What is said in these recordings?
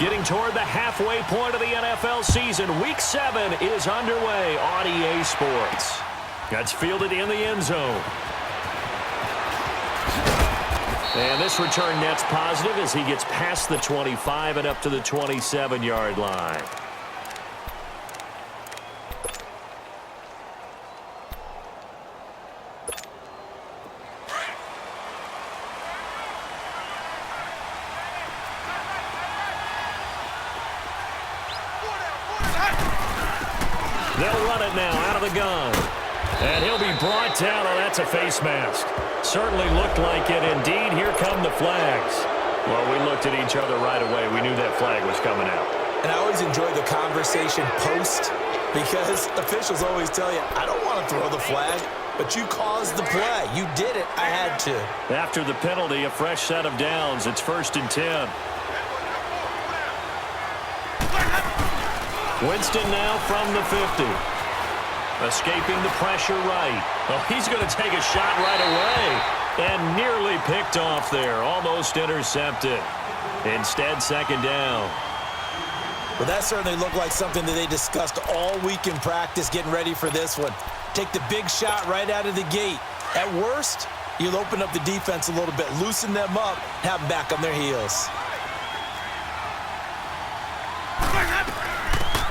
Getting toward the halfway point of the NFL season, Week 7 is underway on EA Sports. That's fielded in the end zone. And this return net's positive as he gets past the 25 and up to the 27-yard line. They'll run it now out of the gun. And he'll be brought down. Oh, that's a face mask. Certainly looked like it. Indeed, here come the flags. Well, we looked at each other right away. We knew that flag was coming out. And I always enjoy the conversation post because officials always tell you, I don't want to throw the flag, but you caused the play. You did it. I had to. After the penalty, a fresh set of downs. It's 1st and 10. Winston now from the 50. Escaping the pressure right. Oh, he's going to take a shot right away. And nearly picked off there. Almost intercepted. Instead, 2nd down. Well, that certainly looked like something that they discussed all week in practice getting ready for this one. Take the big shot right out of the gate. At worst, you'll open up the defense a little bit, loosen them up, have them back on their heels.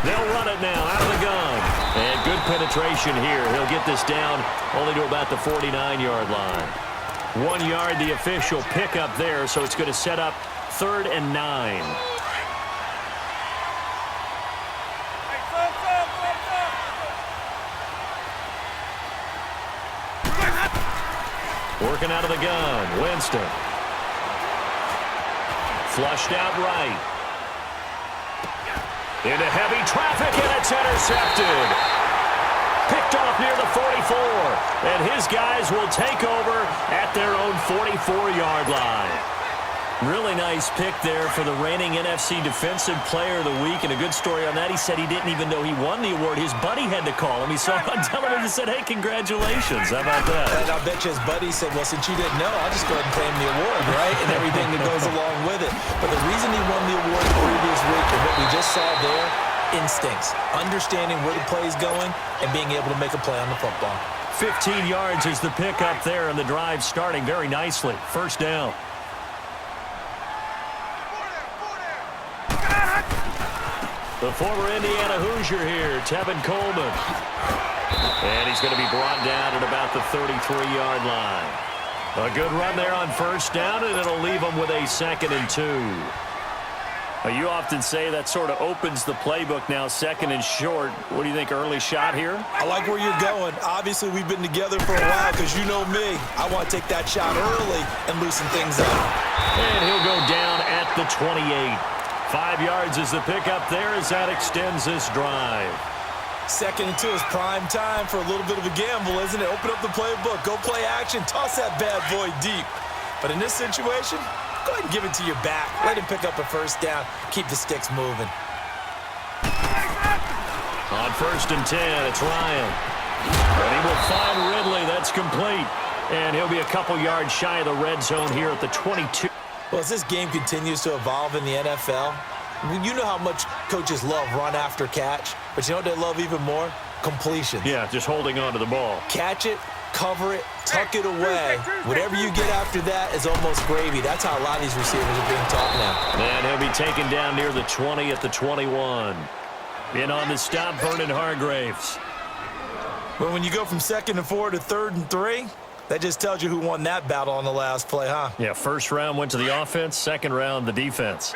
They'll run it now out of the gun. And good penetration here. He'll get this down only to about the 49-yard line. 1 yard, the official pickup there, so it's going to set up 3rd and 9. Working out of the gun, Winston. Flushed out right. Into heavy traffic, and it's intercepted. Picked off near the 44. And his guys will take over at their own 44-yard line. Really nice pick there for the reigning NFC Defensive Player of the Week. And a good story on that. He said he didn't even know he won the award. His buddy had to call him. He saw him on television and said, hey, congratulations. How about that? And I bet you his buddy said, well, since you didn't know, I'll just go ahead and claim the award, right? And everything that goes along with it. But the reason he won the award the previous week and what we just saw there, instincts, understanding where the play is going and being able to make a play on the football. 15 yards is the pickup there, and the drive starting very nicely. 1st down. The former Indiana Hoosier here, Tevin Coleman. And he's going to be brought down at about the 33-yard line. A good run there on 1st down, and it'll leave him with a 2nd and 2. You often say that sort of opens the playbook now, 2nd and short. What do you think, early shot here? I like where you're going. Obviously, we've been together for a while because you know me. I want to take that shot early and loosen things up. And he'll go down at the 28. 5 yards is the pickup there as that extends this drive. 2nd and 2 is prime time for a little bit of a gamble, isn't it? Open up the playbook, go play action, toss that bad boy deep. But in this situation, go ahead and give it to your back. Let him pick up a 1st down. Keep the sticks moving. On 1st and 10, it's Ryan. And he will find Ridley. That's complete. And he'll be a couple yards shy of the red zone here at the 22. Well, as this game continues to evolve in the NFL, you know how much coaches love run after catch, but you know what they love even more? Completions. Yeah, just holding on to the ball. Catch it, cover it, tuck it away. Whatever you get after that is almost gravy. That's how a lot of these receivers are being taught now. And he'll be taken down near the 20 at the 21. In on the stop, Vernon Hargraves. Well, when you go from 2nd and 4 to 3rd and 3, that just tells you who won that battle on the last play, huh? Yeah, 1st round went to the offense, 2nd round the defense.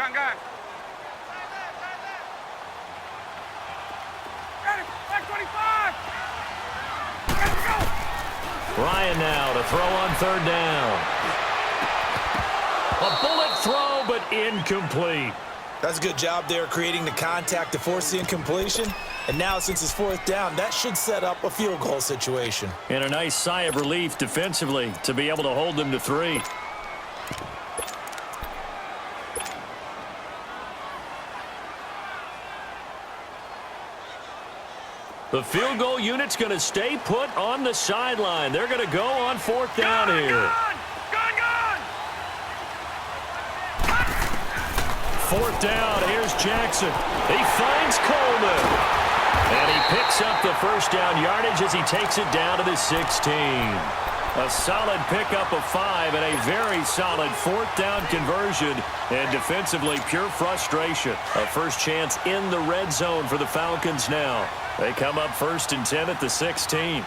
Ryan now to throw on 3rd down. A bullet throw, but incomplete. That's a good job there creating the contact to force the incompletion. And now, since it's 4th down, that should set up a field goal situation. And a nice sigh of relief defensively to be able to hold them to 3. The field goal unit's going to stay put on the sideline. They're going to go on 4th down here. 4th down. Here's Jackson. He finds Coleman. And he picks up the first down yardage as he takes it down to the 16. A solid pickup of 5 and a very solid 4th down conversion. And defensively, pure frustration. A first chance in the red zone for the Falcons now. They come up 1st and 10 at the 16.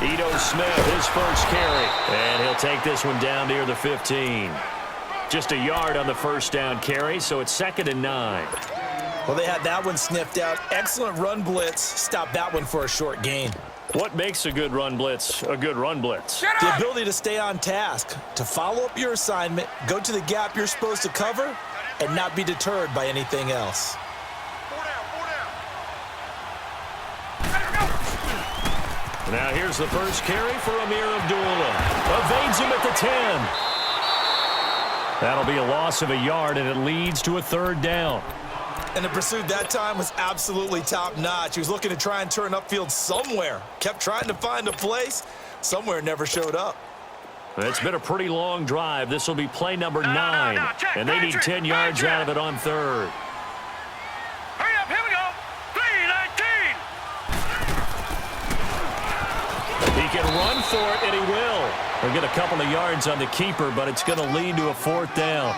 Ito Smith, his first carry. And he'll take this one down near the 15. Just a yard on the first down carry, so it's 2nd and 9. Well, they had that one sniffed out. Excellent run blitz. Stop that one for a short gain. What makes a good run blitz a good run blitz? The ability to stay on task, to follow up your assignment, go to the gap you're supposed to cover, and not be deterred by anything else. Now here's the first carry for Amir Abdullah. Evades him at the 10. That'll be a loss of a yard, and it leads to a 3rd down. And the pursuit that time was absolutely top-notch. He was looking to try and turn upfield somewhere. Kept trying to find a place. Somewhere never showed up. It's been a pretty long drive. This will be play number 9. And they need 10 yards out of it on 3rd. Hurry up, here we go. 3-19. He can run for it, and he will. He'll get a couple of yards on the keeper, but it's going to lead to a 4th down.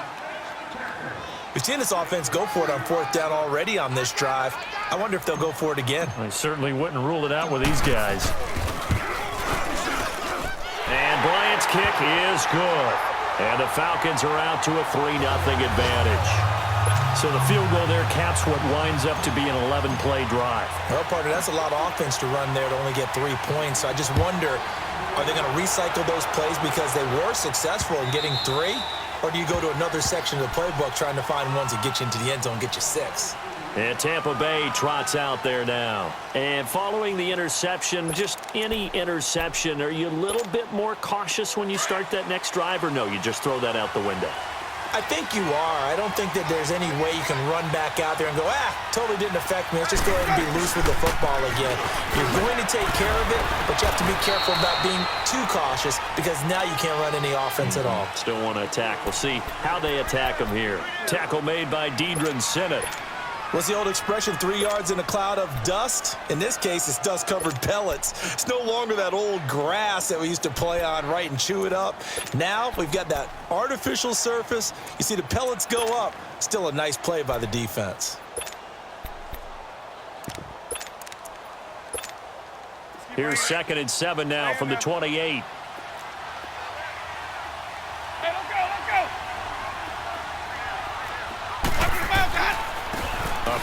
We've seen this offense go for it on 4th down already on this drive. I wonder if they'll go for it again. I certainly wouldn't rule it out with these guys. And Bryant's kick is good. And the Falcons are out to a 3-0 advantage. So the field goal there caps what winds up to be an 11-play drive. Well, partner, that's a lot of offense to run there to only get 3 points. So I just wonder, are they going to recycle those plays because they were successful in getting 3? Or do you go to another section of the playbook trying to find ones that get you into the end zone, get you 6? And Tampa Bay trots out there now. And following the interception, just any interception, are you a little bit more cautious when you start that next drive, or no, you just throw that out the window? I think you are. I don't think that there's any way you can run back out there and go, totally didn't affect me. Let's just go ahead and be loose with the football again. You're going to take care of it, but you have to be careful about being too cautious because now you can't run any offense at all. Still want to attack. We'll see how they attack him here. Tackle made by Deidron Sinnott. What's the old expression, 3 yards in a cloud of dust? In this case, it's dust-covered pellets. It's no longer that old grass that we used to play on, right, and chew it up. Now we've got that artificial surface. You see the pellets go up. Still a nice play by the defense. Here's 2nd and 7 now from the 28.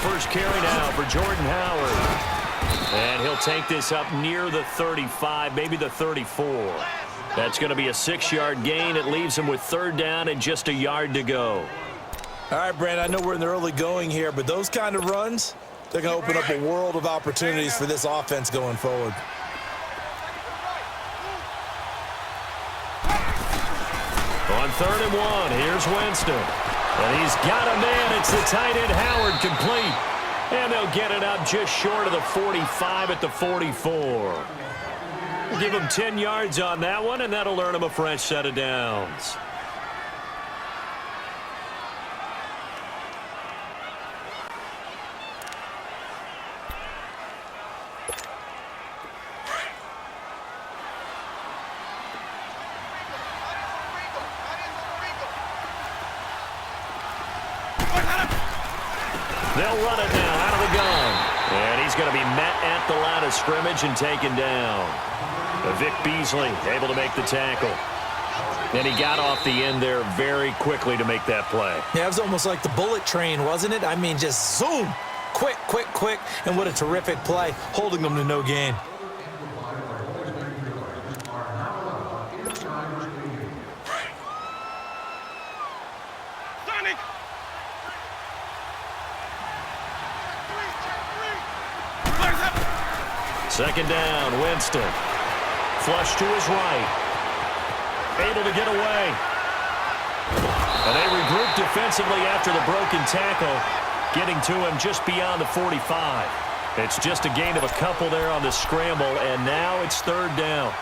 First carry now for Jordan Howard. And he'll take this up near the 35, maybe the 34. That's going to be a 6-yard gain. It leaves him with 3rd down and just a yard to go. All right, Brandon, I know we're in the early going here, but those kind of runs, they're going to open up a world of opportunities for this offense going forward. On 3rd and 1, here's Winston. And he's got a man. It's the tight end Howard complete. And they'll get it up just short of the 45 at the 44. Give him 10 yards on that one, and that'll earn him a fresh set of downs. They'll run it now out of the gun. And he's going to be met at the line of scrimmage and taken down. Vic Beasley able to make the tackle. And he got off the end there very quickly to make that play. Yeah, it was almost like the bullet train, wasn't it? I mean, just zoom. Quick, quick, quick. And what a terrific play, holding them to no gain. Second down, Winston. Flush to his right. Able to get away. And they regroup defensively after the broken tackle, getting to him just beyond the 45. It's just a gain of a couple there on the scramble, and now it's 3rd down.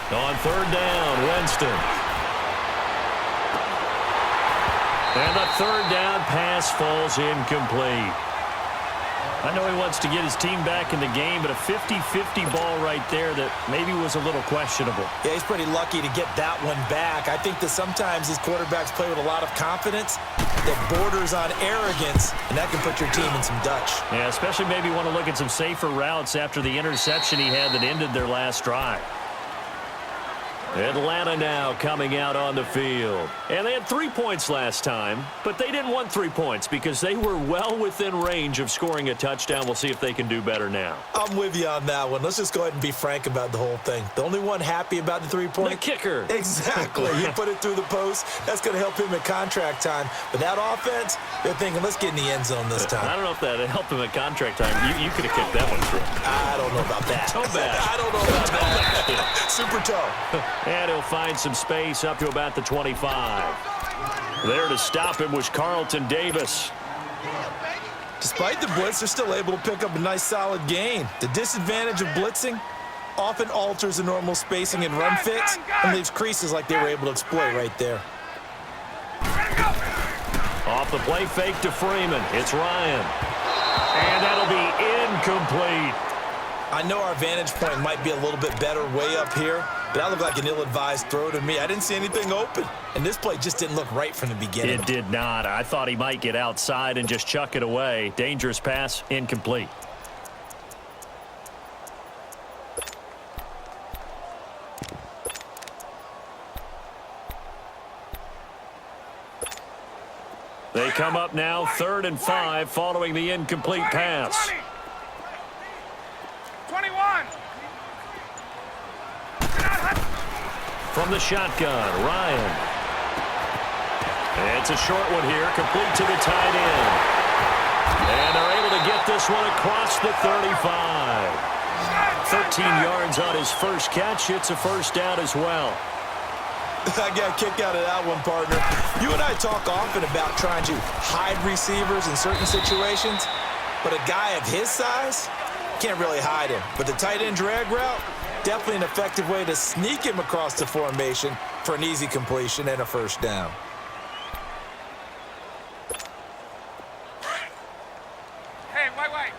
On third down, Winston. And the third down pass falls incomplete. I know he wants to get his team back in the game, but a 50-50 ball right there that maybe was a little questionable. Yeah, he's pretty lucky to get that one back. I think that sometimes these quarterbacks play with a lot of confidence that borders on arrogance, and that can put your team in some Dutch. Yeah, especially maybe want to look at some safer routes after the interception he had that ended their last drive. Atlanta now coming out on the field. And they had 3 points last time, but they didn't want 3 points because they were well within range of scoring a touchdown. We'll see if they can do better now. I'm with you on that one. Let's just go ahead and be frank about the whole thing. The only one happy about the 3-point? The kicker. Exactly. You put it through the post. That's going to help him at contract time. But that offense, they're thinking, let's get in the end zone this time. I don't know if that helped him at contract time. You could have kicked that one through. I don't know about that. Toe bad. I don't know about that. Super toe. And he'll find some space up to about the 25. There to stop him was Carlton Davis. Despite the blitz, they're still able to pick up a nice solid gain. The disadvantage of blitzing often alters the normal spacing and run fits and leaves creases like they were able to exploit right there. Off the play fake to Freeman. It's Ryan. And that'll be incomplete. I know our vantage point might be a little bit better way up here, but that looked like an ill-advised throw to me. I didn't see anything open, and this play just didn't look right from the beginning. It did not. I thought he might get outside and just chuck it away. Dangerous pass, incomplete. They come up now 3rd and 5 following the incomplete pass. 21. From the shotgun, Ryan. It's a short one here, complete to the tight end. And they're able to get this one across the 35. 13 yards on his first catch. It's a first down as well. I got a kick out of that one, partner. You and I talk often about trying to hide receivers in certain situations, but a guy of his size can't really hide him. But the tight end drag route, definitely an effective way to sneak him across the formation for an easy completion and a first down. Hey, wait.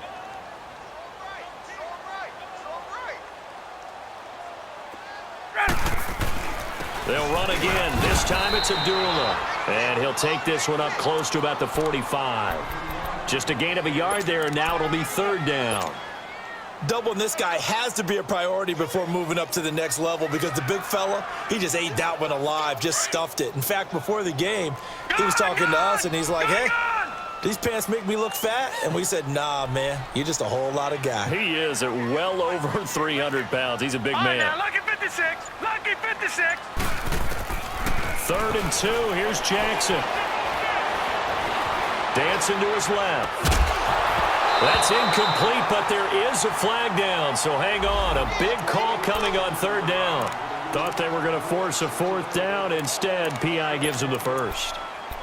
They'll run again. This time it's Abdullah. And he'll take this one up close to about the 45. Just a gain of a yard there, and now it'll be 3rd down. Doubling this guy has to be a priority before moving up to the next level because the big fella, he just ate that one alive, just stuffed it. In fact, before the game, he was talking to us, and he's like, hey, these pants make me look fat? And we said, nah, man, you're just a whole lot of guy. He is at well over 300 pounds. He's a big man. Now, lucky 56. Lucky 56. 3rd and 2. Here's Jackson. Dancing to his left. That's incomplete, but there is a flag down, so hang on. A big call coming on 3rd down. Thought they were going to force a 4th down. Instead, P.I. gives him the first.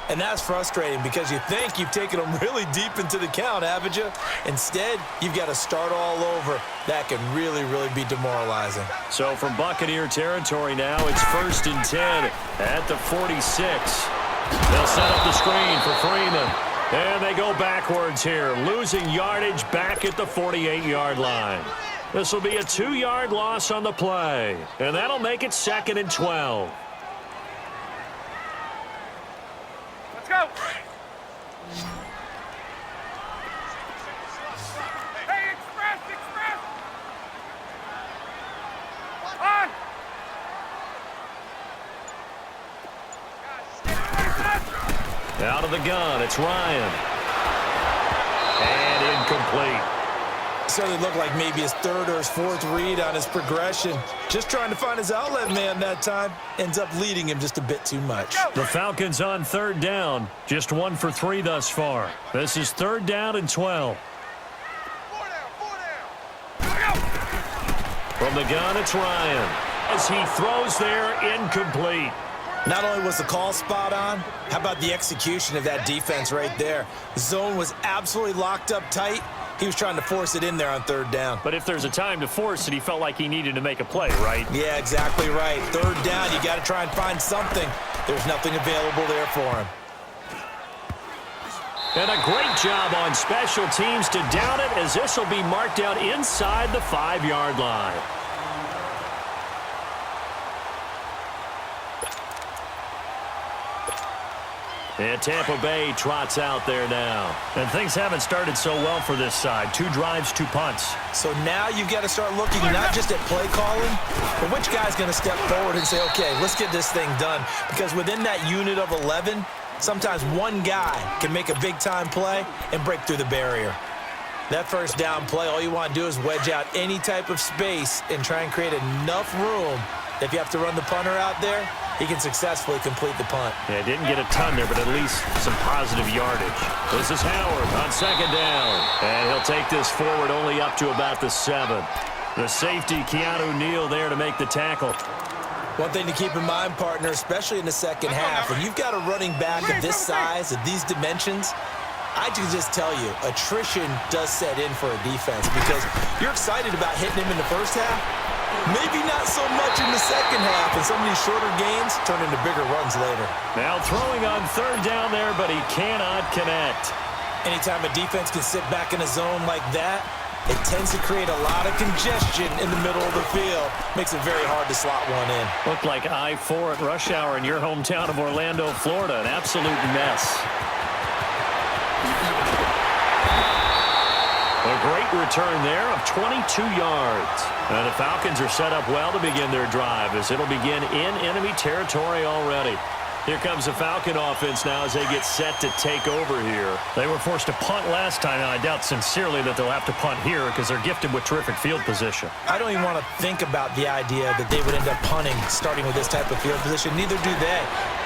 And that's frustrating because you think you've taken them really deep into the count, haven't you? Instead, you've got to start all over. That can really, really be demoralizing. So from Buccaneer territory now, it's 1st and 10 at the 46. They'll set up the screen for Freeman. And they go backwards here, losing yardage back at the 48-yard line. This will be a 2-yard loss on the play, and that'll make it 2nd and 12. Let's go. Hey, express. On. Out of the gun, it's Ryan. And incomplete. Certainly looked like maybe his 3rd or his 4th read on his progression. Just trying to find his outlet man that time. Ends up leading him just a bit too much. The Falcons on 3rd down. Just 1 for 3 thus far. This is 3rd down and 12. 4 down. From the gun, it's Ryan. As he throws there, incomplete. Not only was the call spot on, how about the execution of that defense right there? The zone was absolutely locked up tight, He was trying to force it in there on third down. But if there's a time to force it, he felt like he needed to make a play, right? Yeah, exactly right. Third down, you got to try and find something. There's nothing available there for him. And a great job on special teams to down it, as this will be marked out inside the 5-yard line. And Tampa Bay trots out there now. And things haven't started so well for this side. 2 drives, 2 punts. So now you've got to start looking not just at play calling, but which guy's going to step forward and say, okay, let's get this thing done. Because within that unit of 11, sometimes one guy can make a big-time play and break through the barrier. That first down play, all you want to do is wedge out any type of space and try and create enough room that if you have to run the punter out there, he can successfully complete the punt. Yeah, didn't get a ton there, but at least some positive yardage. This is Howard on second down. And he'll take this forward only up to about the 7. The safety, Keanu Neal, there to make the tackle. One thing to keep in mind, partner, especially in the second half, when you've got a running back of this size, of these dimensions, I can just tell you, attrition does set in for a defense because you're excited about hitting him in the first half. Maybe not so much in the second half, and some of these shorter gains turn into bigger runs later. Now throwing on third down there, but he cannot connect. Anytime a defense can sit back in a zone like that, it tends to create a lot of congestion in the middle of the field. Makes it very hard to slot one in. Looked like I-4 at rush hour in your hometown of Orlando, Florida. An absolute mess. A great return there of 22 yards. And the Falcons are set up well to begin their drive as it'll begin in enemy territory already. Here comes the Falcon offense now as they get set to take over here. They were forced to punt last time, and I doubt sincerely that they'll have to punt here because they're gifted with terrific field position. I don't even want to think about the idea that they would end up punting starting with this type of field position. Neither do they.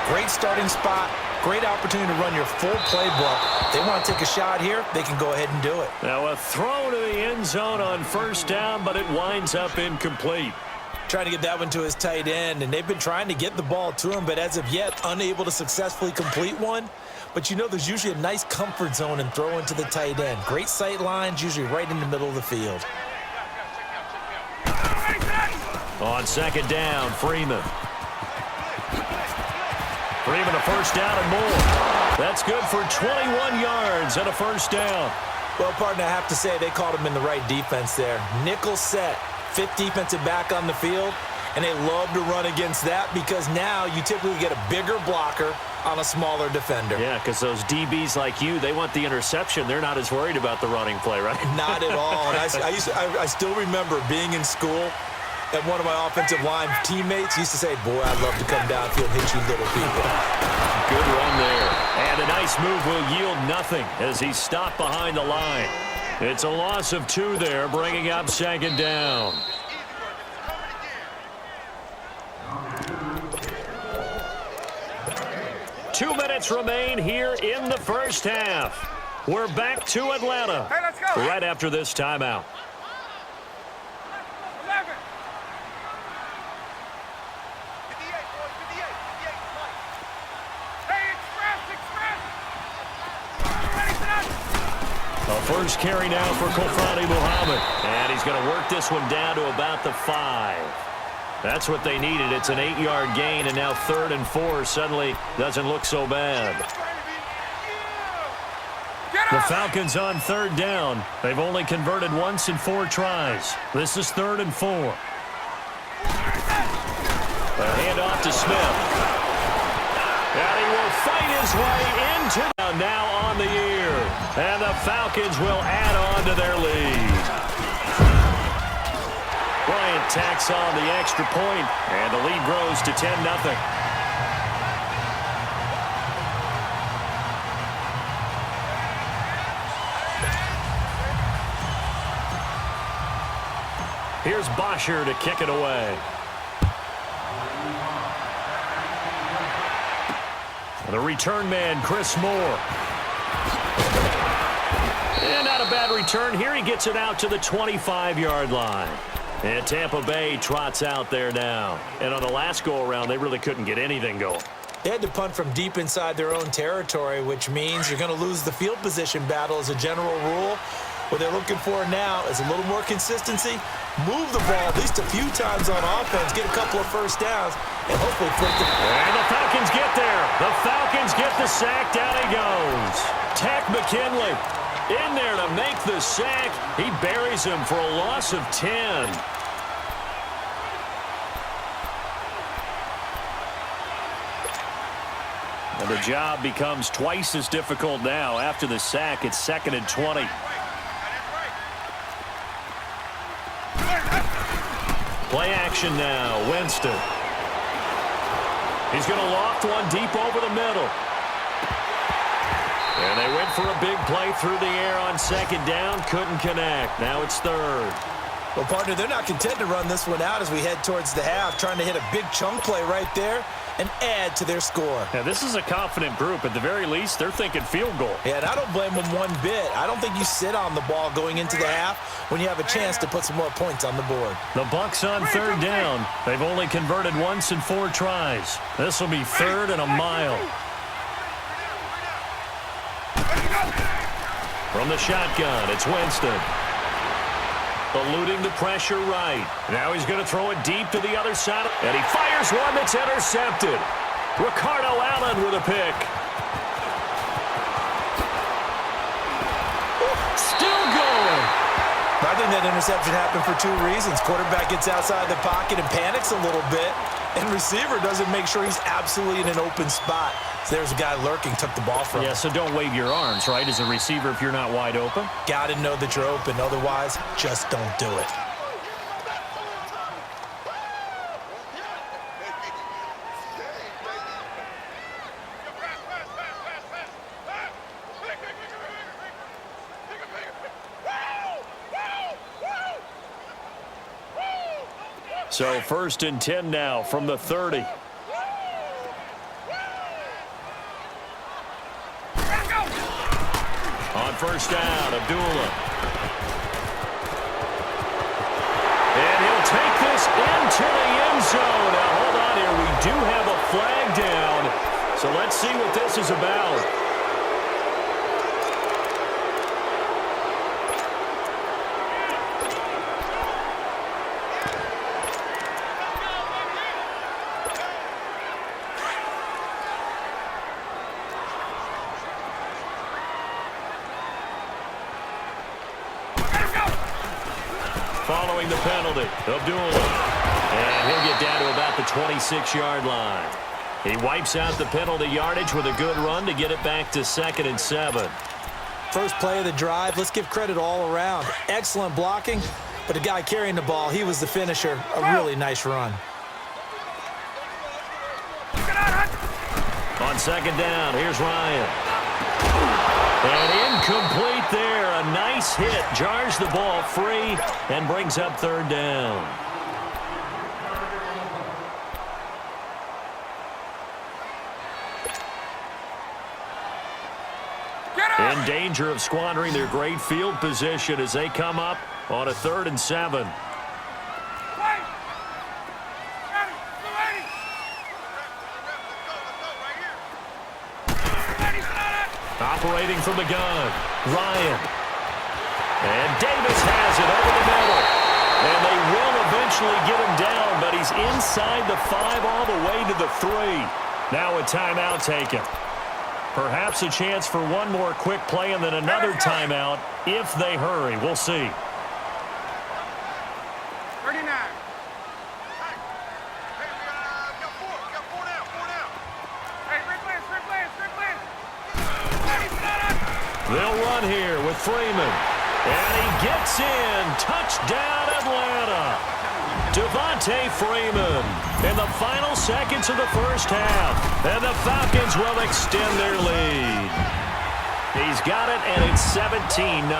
Great starting spot. Great opportunity to run your full playbook. They want to take a shot here, they can go ahead and do it. Now a throw to the end zone on first down, but it winds up incomplete. Trying to get that one to his tight end, and they've been trying to get the ball to him, but as of yet, unable to successfully complete one. But you know there's usually a nice comfort zone in throwing to the tight end. Great sight lines, usually right in the middle of the field. On second down, Freeman. Freeman a first down and more. That's good for 21 yards and a first down. Well, partner, I have to say they called him in the right defense there. Nickel set, 5th defensive back on the field, and they love to run against that because now you typically get a bigger blocker on a smaller defender. Yeah, because those DBs like you, they want the interception. They're not as worried about the running play, right? Not at all. And I still remember being in school, and one of my offensive line teammates used to say, boy, I'd love to come downfield and hit you little people. Good run there. And a nice move will yield nothing as he's stopped behind the line. It's a loss of 2 there, bringing up second down. Two minutes remain here in the first half. We're back to Atlanta. Hey, let's go. Right after this timeout. 11. 58, boys, 58. Hey, express. Ready for that? A first carry now for Kofrani Muhammad. And he's going to work this one down to about the 5. That's what they needed. It's an 8-yard gain, and now 3rd and 4 suddenly doesn't look so bad. The Falcons on 3rd down. They've only converted once in 4 tries. This is 3rd and 4. A handoff to Smith. And he will fight his way into now on the year. And the Falcons will add on to their lead. Bryant tacks on the extra point, and the lead grows to 10-0. Here's Bosher to kick it away. The return man, Chris Moore. And not a bad return here. He gets it out to the 25-yard line. And Tampa Bay trots out there now. And on the last go-around, they really couldn't get anything going. They had to punt from deep inside their own territory, which means you're going to lose the field position battle as a general rule. What they're looking for now is a little more consistency, move the ball at least a few times on offense, get a couple of first downs, and hopefully flip the... And the Falcons get there. The Falcons get the sack. Down he goes. Tech McKinley in there to make the sack. He buries him for a loss of 10. And the job becomes twice as difficult now. After the sack, it's 2nd and 20. Play action now. Winston. He's going to loft one deep over the middle. And they went for a big play through the air on 2nd down. Couldn't connect. Now it's 3rd. Well, partner, they're not content to run this one out as we head towards the half, trying to hit a big chunk play right there and add to their score. Now, this is a confident group. At the very least, they're thinking field goal. Yeah, and I don't blame them one bit. I don't think you sit on the ball going into the half when you have a chance to put some more points on the board. The Bucs on 3rd down. They've only converted once in 4 tries. This will be 3rd and a mile. From the shotgun, it's Winston. Eluding the pressure right. Now he's going to throw it deep to the other side. And he fires one that's intercepted. Ricardo Allen with a pick. Still going. I think that interception happened for 2 reasons. Quarterback gets outside the pocket and panics a little bit. And receiver doesn't make sure he's absolutely in an open spot. So there's a guy lurking, took the ball from him. Yeah, so don't wave your arms, right, as a receiver if you're not wide open. Got to know that you're open. Otherwise, just don't do it. So 1st and 10 now from the 30. On 1st down, Abdullah. And he'll take this into the end zone. Now, hold on here. We do have a flag down. So let's see what this is about. Following the penalty, Abdullah. And he'll get down to about the 26-yard line. He wipes out the penalty yardage with a good run to get it back to 2nd and 7. First play of the drive, let's give credit all around. Excellent blocking, but the guy carrying the ball, he was the finisher. A really nice run. On 2nd down, here's Ryan. And incomplete there. A nice hit. Jars the ball free and brings up 3rd down. In danger of squandering their great field position as they come up on a 3rd and 7. Operating from the gun, Ryan. And Davis has it over the middle. And they will eventually get him down, but he's inside the 5 all the way to the 3. Now a timeout taken. Perhaps a chance for one more quick play and then another timeout if they hurry. We'll see. 39. They'll run here with Freeman. And he gets in. Touchdown, Atlanta. Devontae Freeman in the final seconds of the first half. And the Falcons will extend their lead. He's got it, and it's 17-0.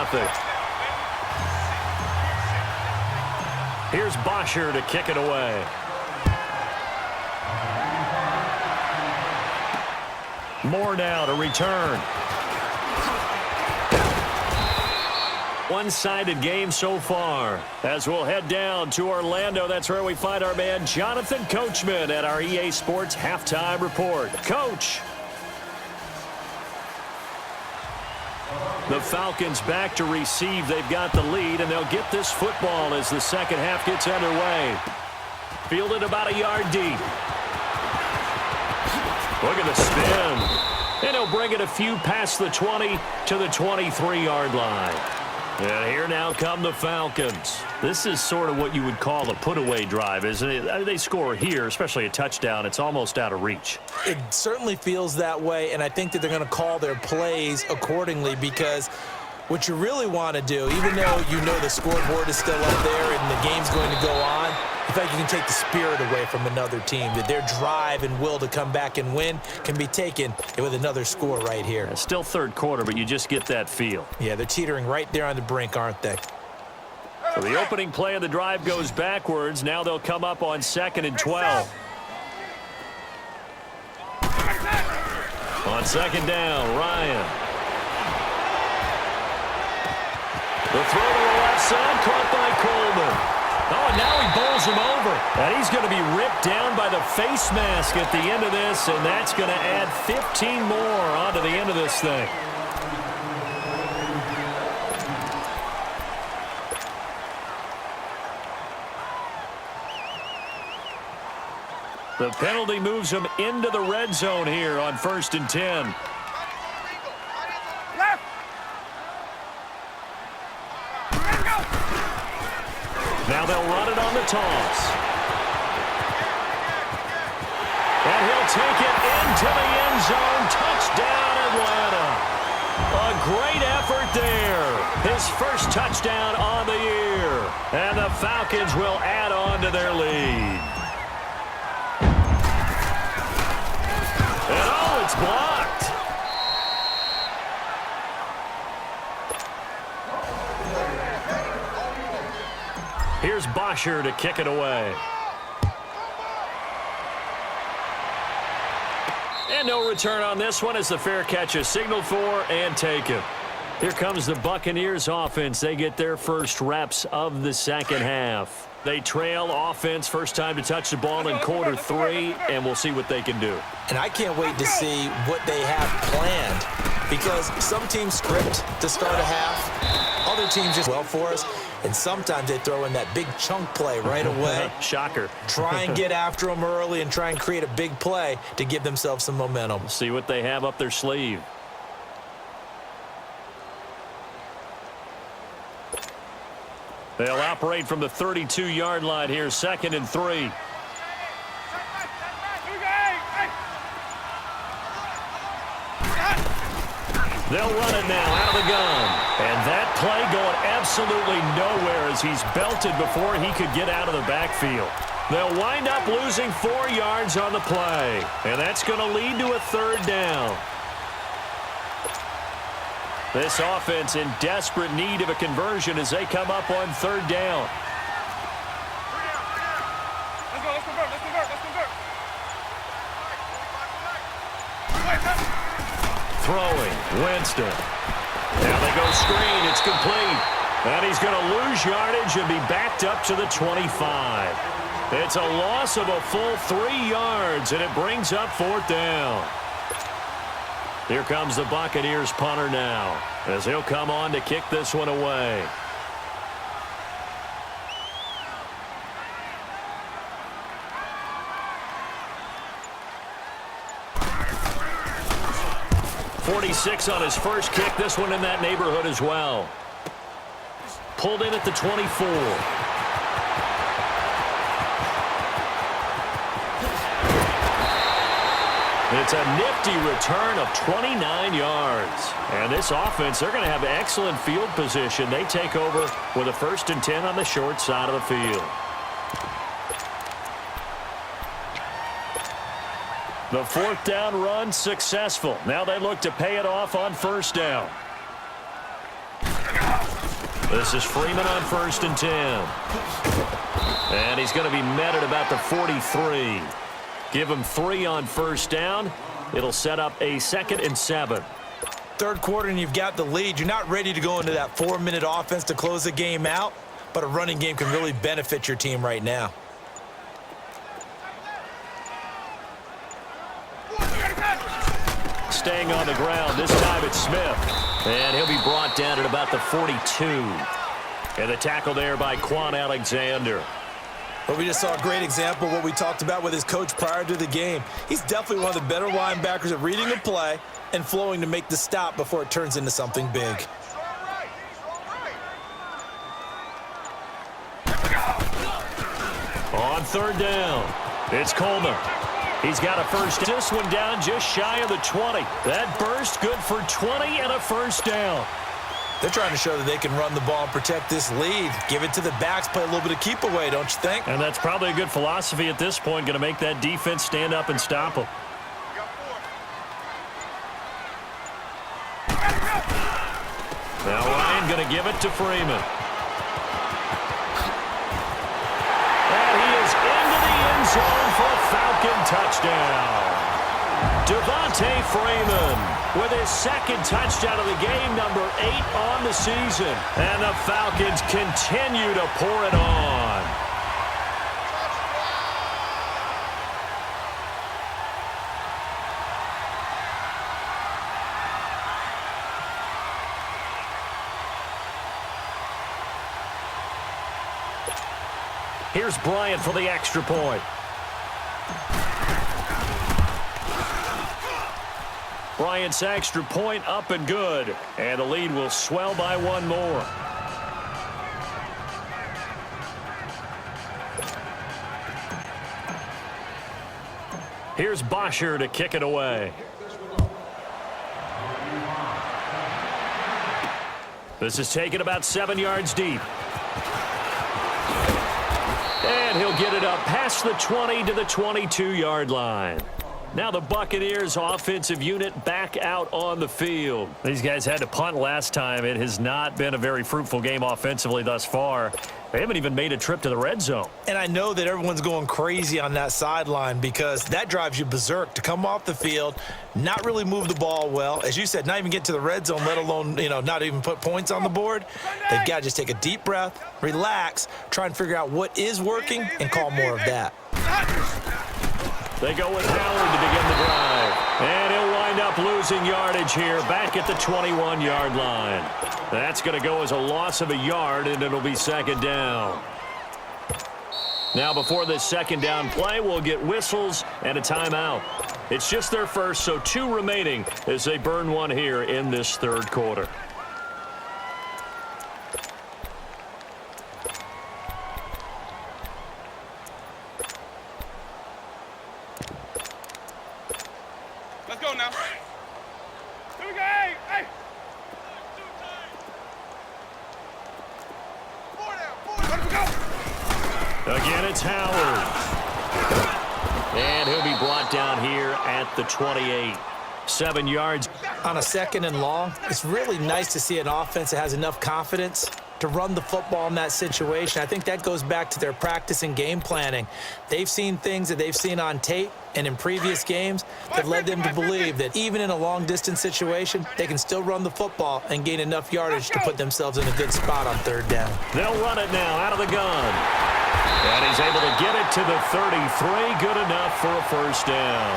Here's Bosher to kick it away. Moore now to return. One-sided game so far. As we'll head down to Orlando, that's where we find our man Jonathan Coachman at our EA Sports Halftime Report. Coach. The Falcons back to receive. They've got the lead, and they'll get this football as the second half gets underway. Fielded about a yard deep. Look at the spin. And he'll bring it a few past the 20 to the 23-yard line. And here now come the Falcons. This is sort of what you would call a put-away drive, isn't it? They score here, especially a touchdown. It's almost out of reach. It certainly feels that way, and I think that they're going to call their plays accordingly, because what you really want to do, even though you know the scoreboard is still up there and the game's going to go on, I feel like you can take the spirit away from another team, that their drive and will to come back and win can be taken with another score right here. It's still third quarter, but you just get that feel. Yeah, they're teetering right there on the brink, aren't they? So the opening play of the drive goes backwards. Now they'll come up on 2nd and 12. On 2nd down, Ryan. The throw to the left side, caught by Coleman. Oh, and now he bowls him over. And he's going to be ripped down by the face mask at the end of this, and that's going to add 15 more onto the end of this thing. The penalty moves him into the red zone here on 1st and 10. Now they'll run it on the toss. And he'll take it into the end zone. Touchdown, Atlanta. A great effort there. His first touchdown on the year. And the Falcons will add on to their lead. And oh, it's blocked. Here's Bosher to kick it away. And no return on this one as the fair catch is signaled for and taken. Here comes the Buccaneers offense. They get their first reps of the second half. They trail offense, first time to touch the ball in quarter 3, and we'll see what they can do. And I can't wait to see what they have planned, because some teams script to start a half, other teams just well for us, and sometimes they throw in that big chunk play right away. Shocker. Try and get after them early and try and create a big play to give themselves some momentum. See what they have up their sleeve. They'll operate from the 32-yard line here, 2nd and 3. They'll run it now out of the gun. And that play going absolutely nowhere as he's belted before he could get out of the backfield. They'll wind up losing 4 yards on the play. And that's going to lead to a 3rd down. This offense in desperate need of a conversion as they come up on 3rd down. Let's convert. Throwing, Winston. Now they go screen, it's complete. And he's going to lose yardage and be backed up to the 25. It's a loss of a full 3 yards, and it brings up 4th down. Here comes the Buccaneers punter now, as he'll come on to kick this one away. .46 on his first kick. This one in that neighborhood as well. Pulled in at the 24. It's a nifty return of 29 yards. And this offense, they're going to have excellent field position. They take over with a 1st and 10 on the short side of the field. The 4th down run successful. Now they look to pay it off on 1st down. This is Freeman on 1st and 10. And he's going to be met at about the 43. Give him 3 on 1st down. It'll set up a 2nd and 7. 3rd quarter and you've got the lead. You're not ready to go into that 4-minute offense to close the game out, but a running game can really benefit your team right now. staying on the ground. This time it's Smith. And he'll be brought down at about the 42. And the tackle there by Quan Alexander. Well, we just saw a great example of what we talked about with his coach prior to the game. He's definitely one of the better linebackers at reading a play and flowing to make the stop before it turns into something big. On third down, it's Coleman. He's got a first. This one down just shy of the 20. That burst good for 20 and a first down. They're trying to show that they can run the ball and protect this lead. Give it to the backs, play a little bit of keep away, don't you think? And that's probably a good philosophy at this point, going to make that defense stand up and stop them. Now Ryan going to give it to Freeman. And he is into the end zone for a Falcon touchdown. Devontae Freeman with his second touchdown of the game, number 8 on the season. And the Falcons continue to pour it on. Here's Bryant for the extra point. Bryant's extra point up and good. And the lead will swell by one more. Here's Bosher to kick it away. This is taken about 7 yards deep. And he'll get it up past the 20 to the 22-yard line. Now the Buccaneers offensive unit back out on the field. These guys had to punt last time. It has not been a very fruitful game offensively thus far. They haven't even made a trip to the red zone. And I know that everyone's going crazy on that sideline because that drives you berserk to come off the field, not really move the ball well. As you said, not even get to the red zone, let alone, not even put points on the board. They've got to just take a deep breath, relax, try and figure out what is working, and call more of that. They go with Howard to begin the drive. And he'll wind up losing yardage here back at the 21-yard line. That's going to go as a loss of a yard, and it'll be second down. Now before this second down play, we'll get whistles and a timeout. It's just their first, so 2 remaining as they burn one here in this third quarter. Let's go now. Here we go. Hey, hey. Let it go. Again, it's Howard. And he'll be brought down here at the 28. 7 yards. On a second and long, it's really nice to see an offense that has enough confidence to run the football in that situation. I think that goes back to their practice and game planning. They've seen things that they've seen on tape and in previous games that led them to believe that even in a long-distance situation, they can still run the football and gain enough yardage to put themselves in a good spot on third down. They'll run it now out of the gun. And he's able to get it to the 33. Good enough for a first down.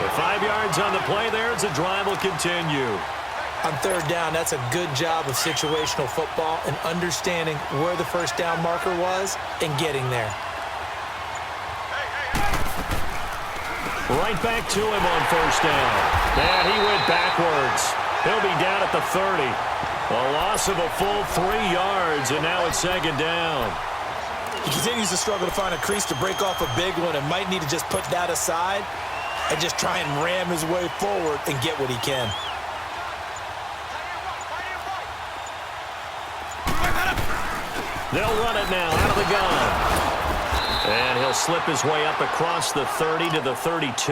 With 5 yards on the play there as the drive will continue. On third down, that's a good job of situational football and understanding where the first down marker was and getting there. Right back to him on first down. And he went backwards. He'll be down at the 30. A loss of a full 3 yards, and now it's second down. He continues to struggle to find a crease to break off a big one and might need to just put that aside and just try and ram his way forward and get what he can. They'll run it now out of the gun. And he'll slip his way up across the 30 to the 32.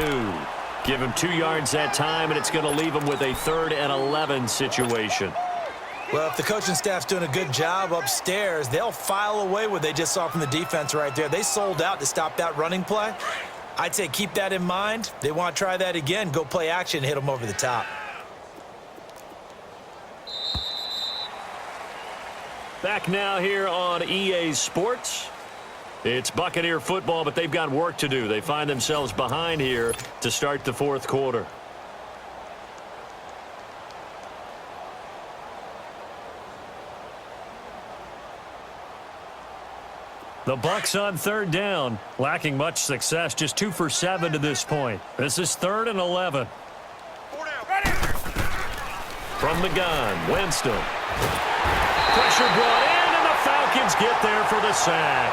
Give him 2 yards that time, and it's going to leave him with a 3rd and 11 situation. Well, if the coaching staff's doing a good job upstairs, they'll file away what they just saw from the defense right there. They sold out to stop that running play. I'd say keep that in mind. They want to try that again. Go play action, hit them over the top. Back now here on EA Sports. It's Buccaneer football, but they've got work to do. They find themselves behind here to start the fourth quarter. The Bucs on third down, lacking much success, just 2 for 7 to this point. This is 3rd and 11. From the gun, Winston. Pressure brought in, and the Falcons get there for the sack.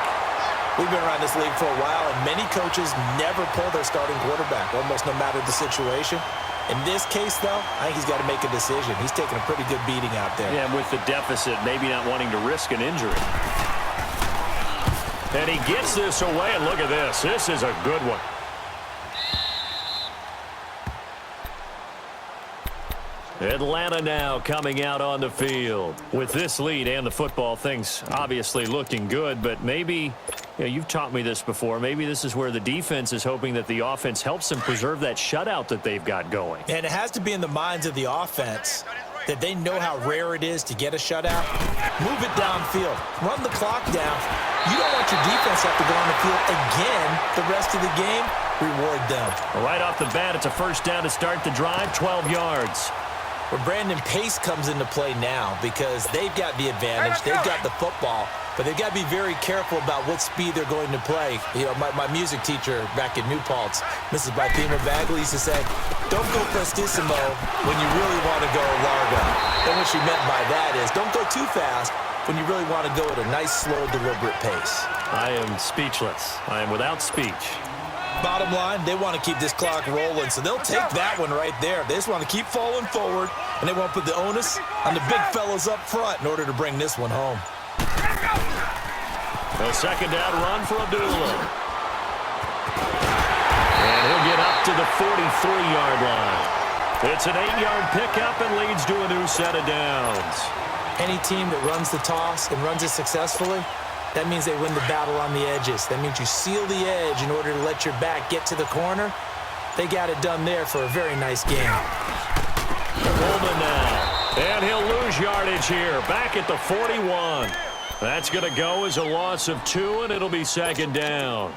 We've been around this league for a while, and many coaches never pull their starting quarterback, almost no matter the situation. In this case, though, I think he's got to make a decision. He's taking a pretty good beating out there. Yeah, and with the deficit, maybe not wanting to risk an injury. And he gets this away, and look at this. This is a good one. Atlanta now coming out on the field. With this lead and the football, things obviously looking good, but maybe, you've taught me this before, maybe this is where the defense is hoping that the offense helps them preserve that shutout that they've got going. And it has to be in the minds of the offense that they know how rare it is to get a shutout. Move it downfield. Run the clock down. You don't want your defense to have to go on the field again the rest of the game. Reward them. Right off the bat, it's a first down to start the drive, 12 yards. Where Brandon Pace comes into play now because they've got the advantage, they've got the football, but they've got to be very careful about what speed they're going to play. You know, my music teacher back in New Paltz, Mrs. Bathema Bagley, used to say, don't go prestissimo when you really want to go largo. And what she meant by that is don't go too fast when you really want to go at a nice, slow, deliberate pace. I am speechless. I am without speech. Bottom line, they want to keep this clock rolling, so they'll take that one right there. They just want to keep falling forward, and they want to put the onus on the big fellas up front in order to bring this one home. A second down run for Abdullah. And he'll get up to the 43-yard line. It's an 8-yard pickup and leads to a new set of downs. Any team that runs the toss and runs it successfully, that means they win the battle on the edges. That means you seal the edge in order to let your back get to the corner. They got it done there for a very nice game. Coleman now. And he'll lose yardage here. Back at the 41. That's going to go as a loss of 2, and it'll be second down.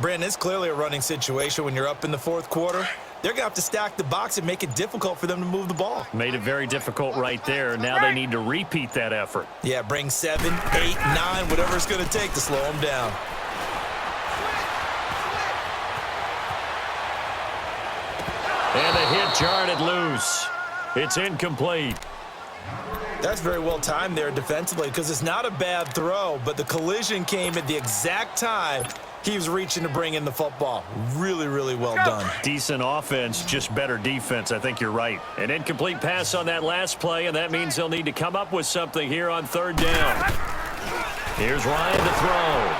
Brandon, it's clearly a running situation when you're up in the fourth quarter. They're going to have to stack the box and make it difficult for them to move the ball. Made it very difficult right there. Now they need to repeat that effort. Yeah, bring 7, 8, 9, whatever it's going to take to slow them down. And the hit jarred loose. It's incomplete. That's very well timed there defensively because it's not a bad throw, but the collision came at the exact time he was reaching to bring in the football. Really, really well done. Decent offense, just better defense. I think you're right. An incomplete pass on that last play, and that means they'll need to come up with something here on third down. Here's Ryan to throw.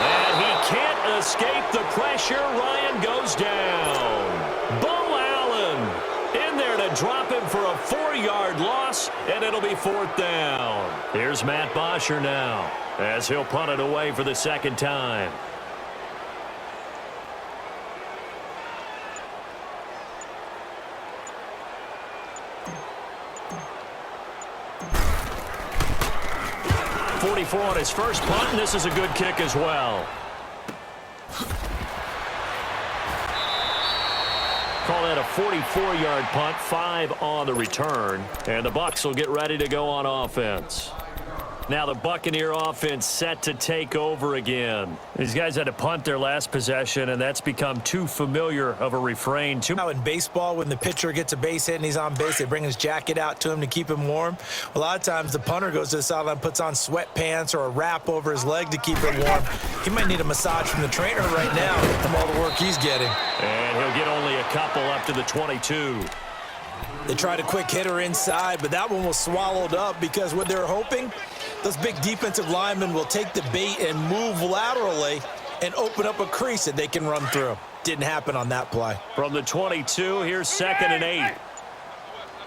And he can't escape the pressure. Ryan goes down. Bo Allen in there to drop him for a 4-yard loss, and it'll be fourth down. Here's Matt Bosher now, as he'll punt it away for the second time. .44 on his first punt, and this is a good kick as well. Call that a 44-yard punt, 5 on the return. And the Bucs will get ready to go on offense. Now the Buccaneer offense set to take over again. These guys had to punt their last possession, and that's become too familiar of a refrain. Now in baseball, when the pitcher gets a base hit and he's on base, they bring his jacket out to him to keep him warm. A lot of times the punter goes to the sideline, puts on sweatpants or a wrap over his leg to keep it warm. He might need a massage from the trainer right now from all the work he's getting. And he'll get only a couple up to the 22. They tried a quick hitter inside, but that one was swallowed up because what they're hoping, those big defensive linemen will take the bait and move laterally and open up a crease that they can run through. Didn't happen on that play. From the 22, here's 2nd and 8.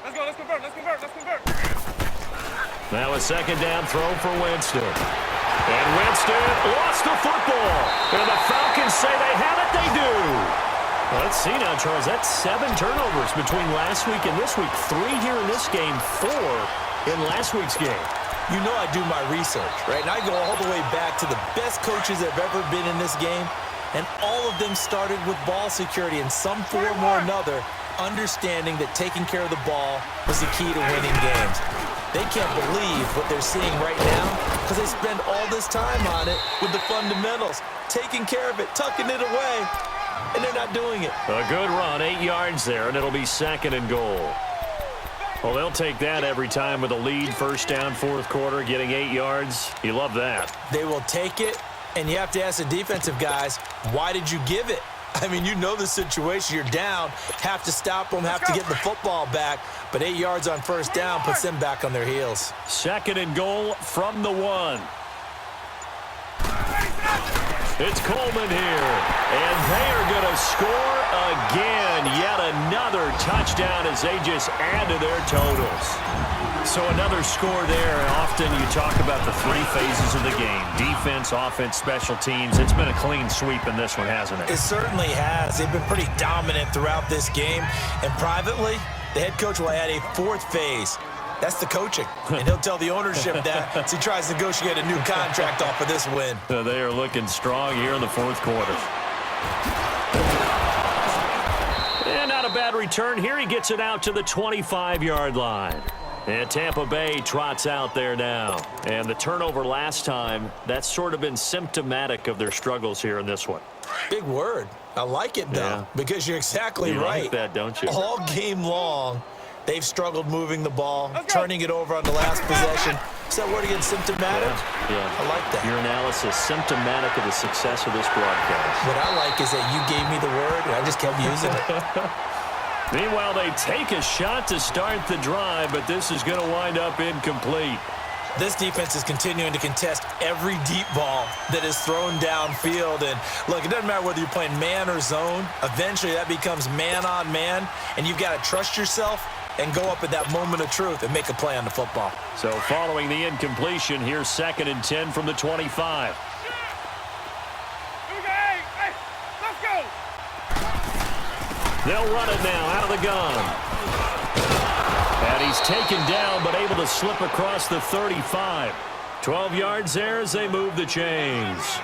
Let's go, let's convert, let's convert, let's convert. Now a second down throw for Winston. And Winston lost the football. And the Falcons say they have it, they do. Well, let's see now, Charles. That's 7 turnovers between last week and this week. 3 here in this game, 4 in last week's game. You know I do my research, right? And I go all the way back to the best coaches that have ever been in this game. And all of them started with ball security in some form or another, understanding that taking care of the ball was the key to winning games. They can't believe what they're seeing right now because they spend all this time on it with the fundamentals, taking care of it, tucking it away, and they're not doing it. A good run, 8 yards there, and it'll be 2nd and goal. Well, they'll take that every time with a lead, first down, fourth quarter, getting 8 yards. You love that. They will take it, and you have to ask the defensive guys, why did you give it? I mean, you know the situation. You're down, have to stop them, have to get the football back, but 8 yards on first down puts them back on their heels. 2nd and goal from the 1. It's Coleman here, and they are going to score again. Yet another touchdown as they just add to their totals. So another score there. Often you talk about the 3 phases of the game: defense, offense, special teams. It's been a clean sweep in this one, hasn't it? It certainly has. They've been pretty dominant throughout this game. And privately, the head coach will add a 4th phase. That's the coaching. And he'll tell the ownership that as he tries to negotiate a new contract off of this win. They are looking strong here in the fourth quarter. And not a bad return here. He gets it out to the 25-yard line. And Tampa Bay trots out there now. And the turnover last time, that's sort of been symptomatic of their struggles here in this one. Big word. I like it, though, because you're exactly right. You like that, don't you? All game long, they've struggled moving the ball, turning it over on the last possession. Is that word again, symptomatic? Yeah. I like that. Your analysis, symptomatic of the success of this broadcast. What I like is that you gave me the word, and I just kept using it. Meanwhile, they take a shot to start the drive, but this is going to wind up incomplete. This defense is continuing to contest every deep ball that is thrown downfield. And, look, it doesn't matter whether you're playing man or zone. Eventually, that becomes man on man, and you've got to trust yourself and go up at that moment of truth and make a play on the football. So following the incompletion, here's 2nd and 10 from the 25. Let's go. They'll run it now out of the gun. And he's taken down but able to slip across the 35. 12 yards there as they move the chains.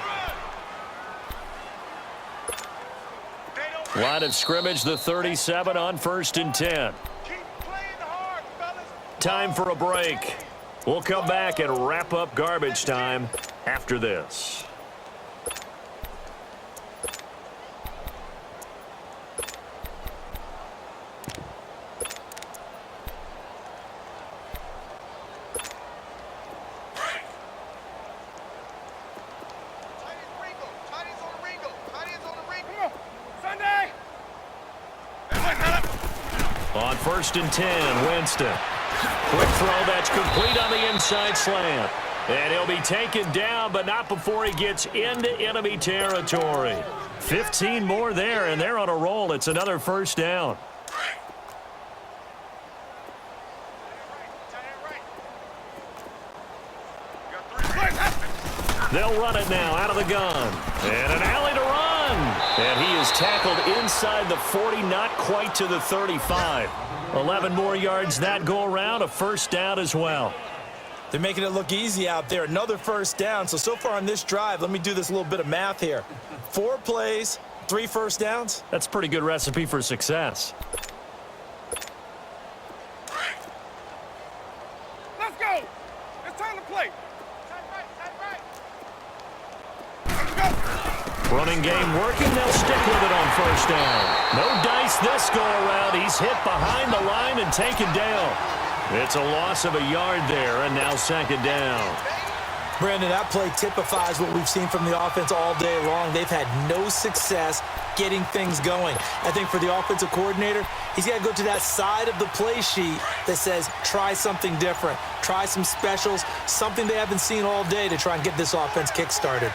Line of scrimmage, the 37 on 1st and 10. Time for a break. We'll come back and wrap up garbage time after this. On 1st and 10, Winston. Quick throw that's complete on the inside slant. And he'll be taken down, but not before he gets into enemy territory. 15 more there, and they're on a roll. It's another first down. They'll run it now out of the gun. And an alley to run. And he is tackled inside the 40, not quite to the 35. 11 more yards that go around, a first down as well. They're making it look easy out there. Another first down. So far on this drive, let me do this little bit of math here. 4 plays, 3 first downs. That's a pretty good recipe for success. Let's go. It's time to play. Running game working. They'll stick with it on first down. No dice this go around. He's hit behind the line and taken down. It's a loss of a yard there, and now 2nd down. Brandon, that play typifies what we've seen from the offense all day long. They've had no success getting things going. I think for the offensive coordinator, he's got to go to that side of the play sheet that says try something different, try some specials, something they haven't seen all day to try and get this offense kick-started.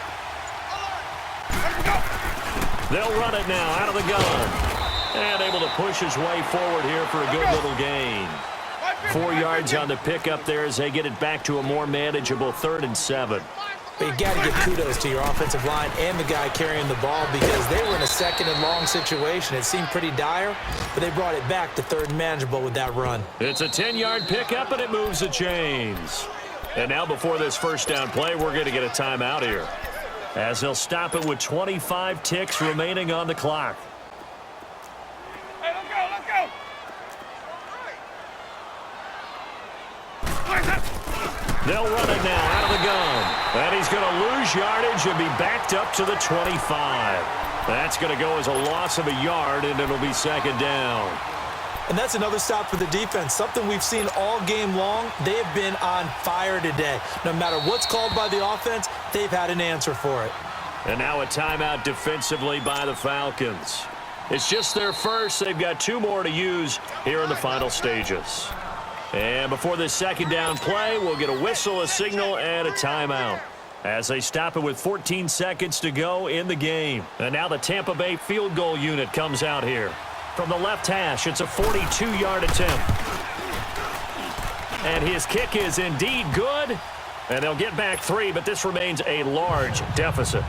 They'll run it now out of the gun. And able to push his way forward here for a good little gain. 4 yards on the pickup there as they get it back to a more manageable 3rd and 7. But you got to give kudos to your offensive line and the guy carrying the ball because they were in a 2nd and long situation. It seemed pretty dire, but they brought it back to 3rd and manageable with that run. It's a 10-yard pickup, and it moves the chains. And now before this first down play, we're going to get a timeout here, as they'll stop it with 25 ticks remaining on the clock. Hey, let's go, let's go. They'll run it now out of the gun. And he's going to lose yardage and be backed up to the 25. That's going to go as a loss of a yard, and it'll be second down. And that's another stop for the defense, something we've seen all game long. They have been on fire today. No matter what's called by the offense, they've had an answer for it. And now a timeout defensively by the Falcons. It's just their first. They've got 2 more to use here in the final stages. And before this second down play, we'll get a whistle, a signal, and a timeout as they stop it with 14 seconds to go in the game. And now the Tampa Bay field goal unit comes out here. From the left hash, it's a 42-yard attempt. And his kick is indeed good. And they'll get back 3, but this remains a large deficit.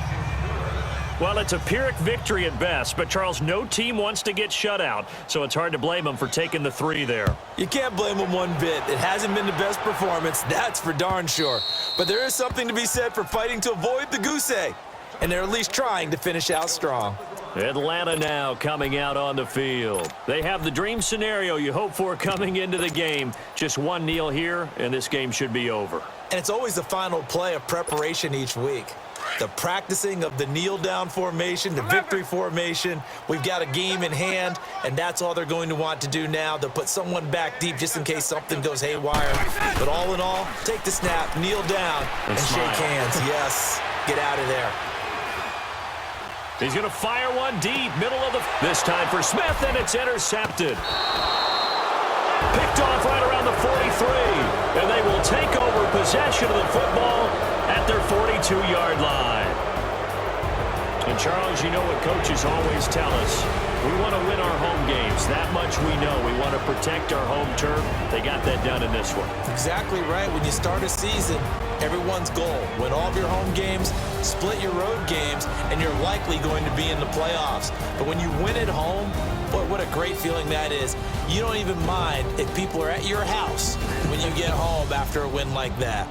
Well, it's a Pyrrhic victory at best, but, Charles, no team wants to get shut out, so it's hard to blame them for taking the 3 there. You can't blame them one bit. It hasn't been the best performance, that's for darn sure. But there is something to be said for fighting to avoid the goose egg, and they're at least trying to finish out strong. Atlanta now coming out on the field. They have the dream scenario you hope for coming into the game. Just one kneel here, and this game should be over. And it's always the final play of preparation each week. The practicing of the kneel-down formation, the victory formation. We've got a game in hand, and that's all they're going to want to do now. They'll put someone back deep just in case something goes haywire. But all in all, take the snap, kneel down, and shake hands. Yes, get out of there. He's going to fire one deep, middle of the... This time for Smith, and it's intercepted. Picked off right around the 43, and they will take over possession of the football at their 42-yard line. And, Charles, you know what coaches always tell us. We want to win our home games. That much we know. We want to protect our home turf. They got that done in this one. Exactly right. When you start a season, everyone's goal, win all of your home games, split your road games, and you're likely going to be in the playoffs. But when you win at home, boy, what a great feeling that is. You don't even mind if people are at your house when you get home after a win like that.